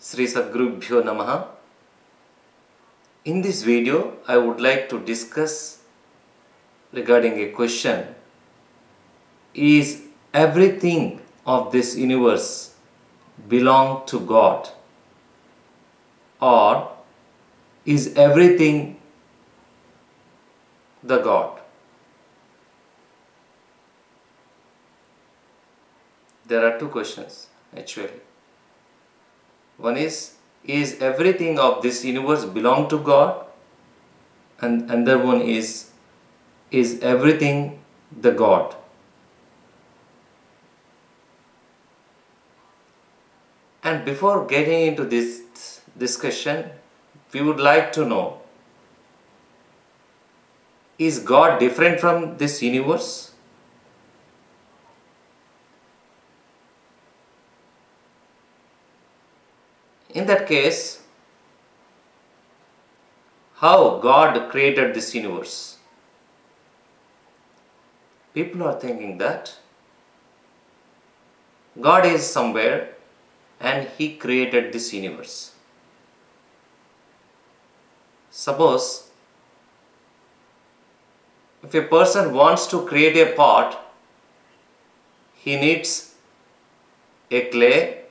Sri Sadgurubhyo Namaha. In this video, I would like to discuss regarding a question: is everything of this universe belong to God, or is everything the God? There are two questions actually. One is everything of this universe belong to God? And another one is everything the God? And before getting into this discussion, we would like to know, is God different from this universe? In that case, how God created this universe? People are thinking that God is somewhere and He created this universe. Suppose if a person wants to create a pot, he needs a clay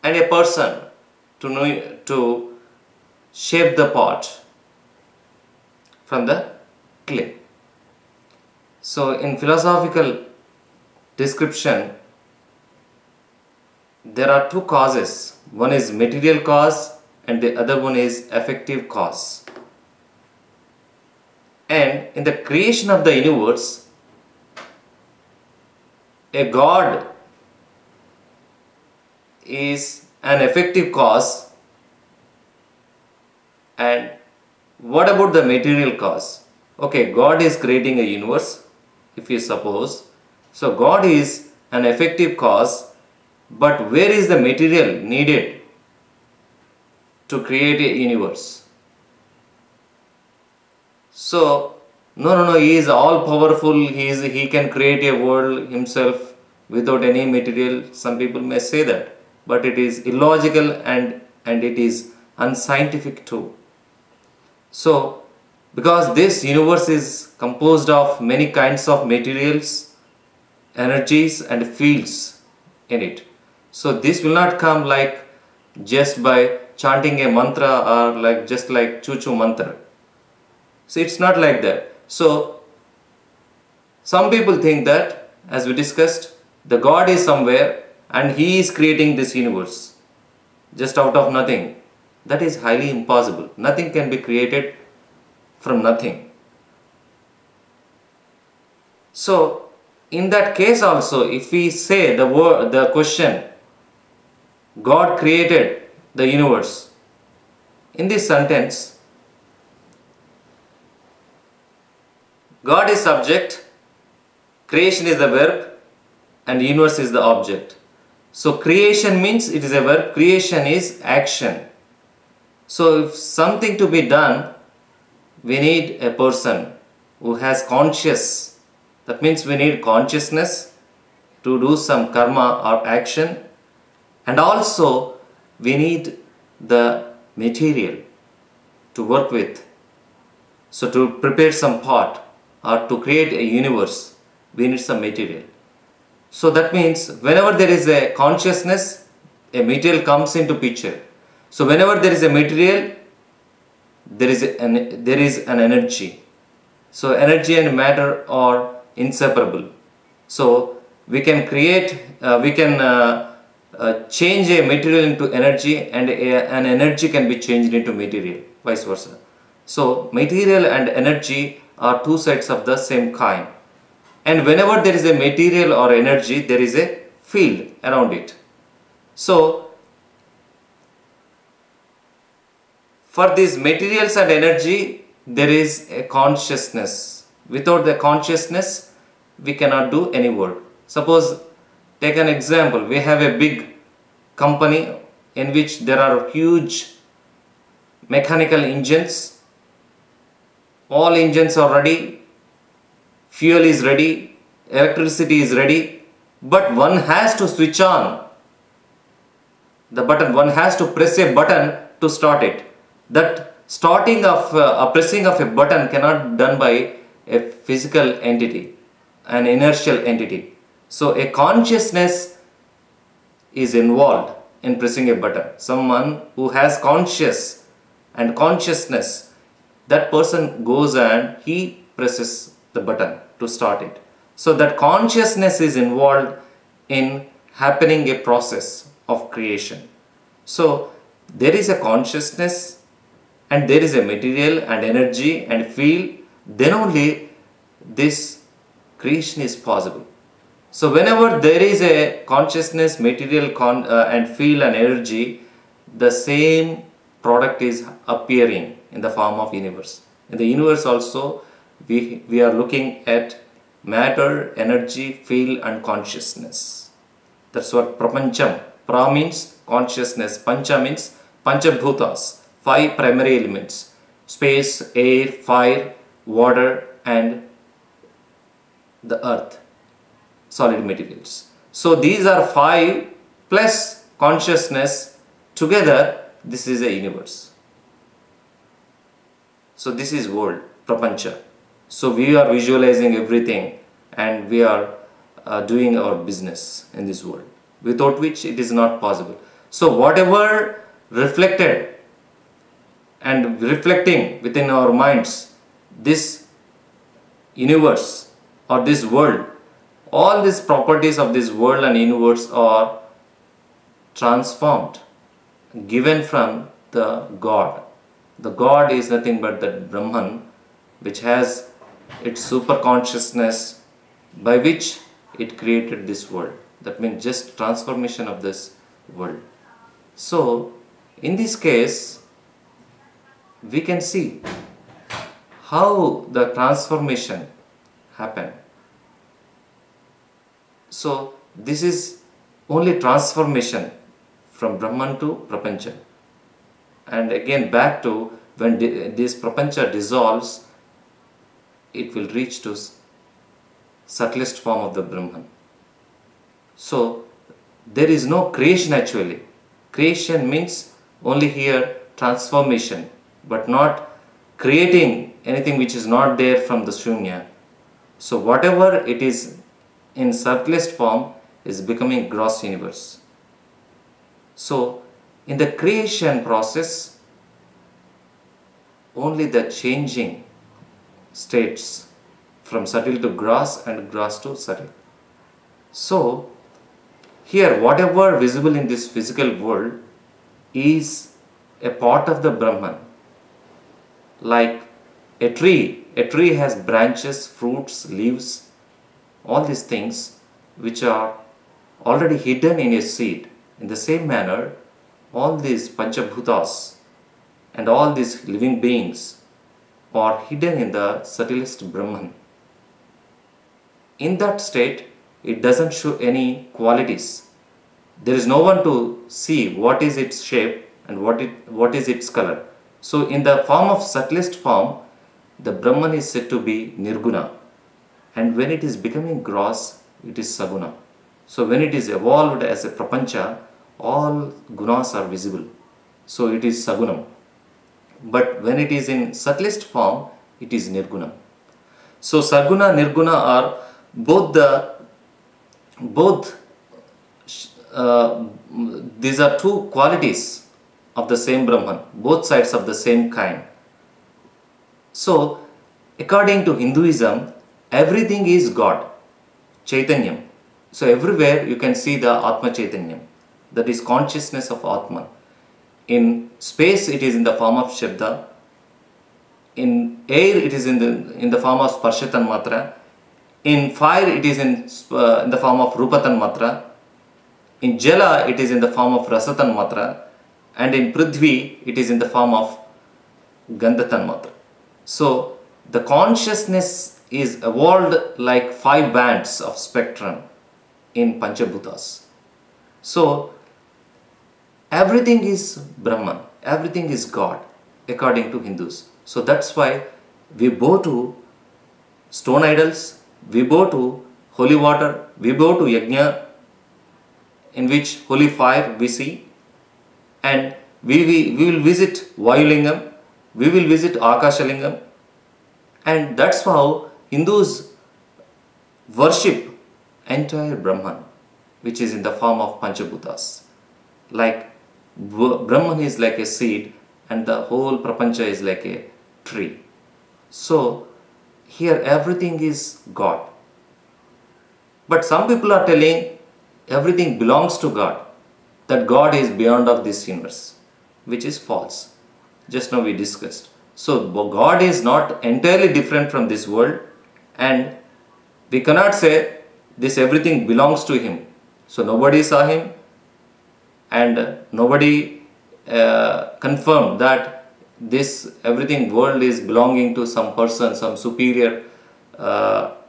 and a person to shape the pot from the clay. So in philosophical description, there are two causes. One is material cause and the other one is affective cause. And in the creation of the universe, a God is an effective cause. And what about the material cause? Okay, God is creating a universe, if you suppose. So God is an effective cause, but where is the material needed to create a universe? So, no, He is all powerful, He can create a world Himself without any material. Some people may say that. But it is illogical and it is unscientific too. So, because this universe is composed of many kinds of materials, energies and fields in it. So, this will not come like just by chanting a mantra or like just like choo-choo mantra. So, it's not like that. So, some people think that, as we discussed, the God is somewhere and He is creating this universe just out of nothing. That is highly impossible. Nothing can be created from nothing. So in that case also, if we say the question, God created the universe, in this sentence, God is subject, creation is the verb, and universe is the object. So creation means it is a verb, creation is action. So if something to be done, we need a person who has conscious. That means we need consciousness to do some karma or action. And also we need the material to work with. So to prepare some pot or to create a universe, we need some material. So that means whenever there is a consciousness, a material comes into picture. So whenever there is a material, there is an energy. So energy and matter are inseparable. So we can create, change a material into energy, and an energy can be changed into material, vice versa. So material and energy are two sides of the same coin. And whenever there is a material or energy, there is a field around it. So, for these materials and energy, there is a consciousness. Without the consciousness, we cannot do any work. Suppose, take an example. We have a big company in which there are huge mechanical engines. All engines are ready. Fuel is ready, electricity is ready, but one has to switch on The button, one has to press a button to start it. That starting of a pressing of a button cannot be done by a physical entity, an inertial entity. So a consciousness is involved in pressing a button. Someone who has conscious and consciousness, that person goes and he presses the button to start it. So that consciousness is involved in happening a process of creation. So there is a consciousness and there is a material and energy and feel, then only this creation is possible. So whenever there is a consciousness, material and feel and energy, the same product is appearing in the form of universe. In the universe also, we are looking at matter, energy, feel and consciousness. That's what prapancham. Pra means consciousness, pancha means panchabhutas, 5 primary elements: space, air, fire, water and the earth, solid materials. So these are 5 plus consciousness, together this is a universe. So this is world, prapancha. So we are visualizing everything and we are doing our business in this world, without which it is not possible. So whatever reflected and reflecting within our minds, this universe or this world, all these properties of this world and universe are transformed, given from the God. The God is nothing but that Brahman, which has its super consciousness by which it created this world. That means just transformation of this world. So in this case, we can see how the transformation happened. So this is only transformation from Brahman to Prapancha. And again back to when this Prapancha dissolves, it will reach to subtlest form of the Brahman. So there is no creation actually. Creation means only here transformation, but not creating anything which is not there from the Shunya. So whatever it is in subtlest form is becoming gross universe. So in the creation process, only the changing states from subtle to gross and gross to subtle. So here whatever visible in this physical world is a part of the Brahman. Like a tree has branches, fruits, leaves, all these things which are already hidden in a seed. In the same manner, all these panchabhutas and all these living beings are hidden in the subtlest Brahman. In that state, it doesn't show any qualities. There is no one to see what is its shape and what is its color. So in the form of subtlest form, the Brahman is said to be nirguna, and when it is becoming gross, it is saguna. So when it is evolved as a prapancha, all gunas are visible. So it is sagunam. But when it is in subtlest form, it is nirguna. So saguna, nirguna are these are 2 qualities of the same Brahman, both sides of the same kind. So according to Hinduism, everything is God, Chaitanyam. So everywhere you can see the Atma Chaitanyam, that is consciousness of Atman. In space it is in the form of Shabda, in air it is in the form of Sparshatan Matra, in fire it is in the form of Rupatan Matra, in Jala it is in the form of Rasatan Matra, and in Prithvi it is in the form of Gandhatan Matra. So the consciousness is evolved like 5 bands of spectrum in Panchabhutas. So everything is Brahman, everything is God according to Hindus. So that's why we bow to stone idols, we bow to holy water, we bow to yajna, in which holy fire we see, and we will visit Vayulingam, we will visit Akashalingam, and that's how Hindus worship entire Brahman, which is in the form of Panchabhutas. Like Brahman is like a seed and the whole Prapancha is like a tree. So here everything is God. But some people are telling everything belongs to God, that God is beyond of this universe, which is false. Just now we discussed. So God is not entirely different from this world, and we cannot say this everything belongs to Him. So nobody saw Him, and nobody confirmed that this everything world is belonging to some person, some superior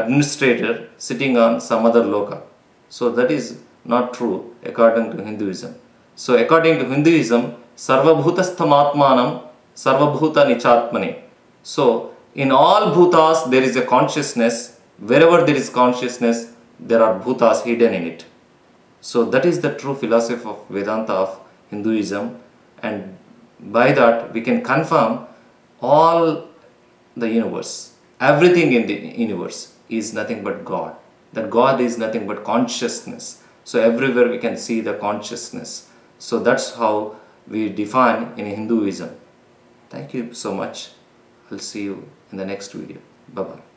administrator sitting on some other loka. So that is not true according to Hinduism. So according to Hinduism, Sarvabhutastham Atmanam Sarvabhuta Nichatmane. So in all bhutas there is a consciousness. Wherever there is consciousness, there are bhutas hidden in it. So that is the true philosophy of Vedanta of Hinduism, and by that we can confirm all the universe, everything in the universe is nothing but God. That God is nothing but consciousness. So everywhere we can see the consciousness. So that's how we define in Hinduism. Thank you so much. I'll see you in the next video. Bye-bye.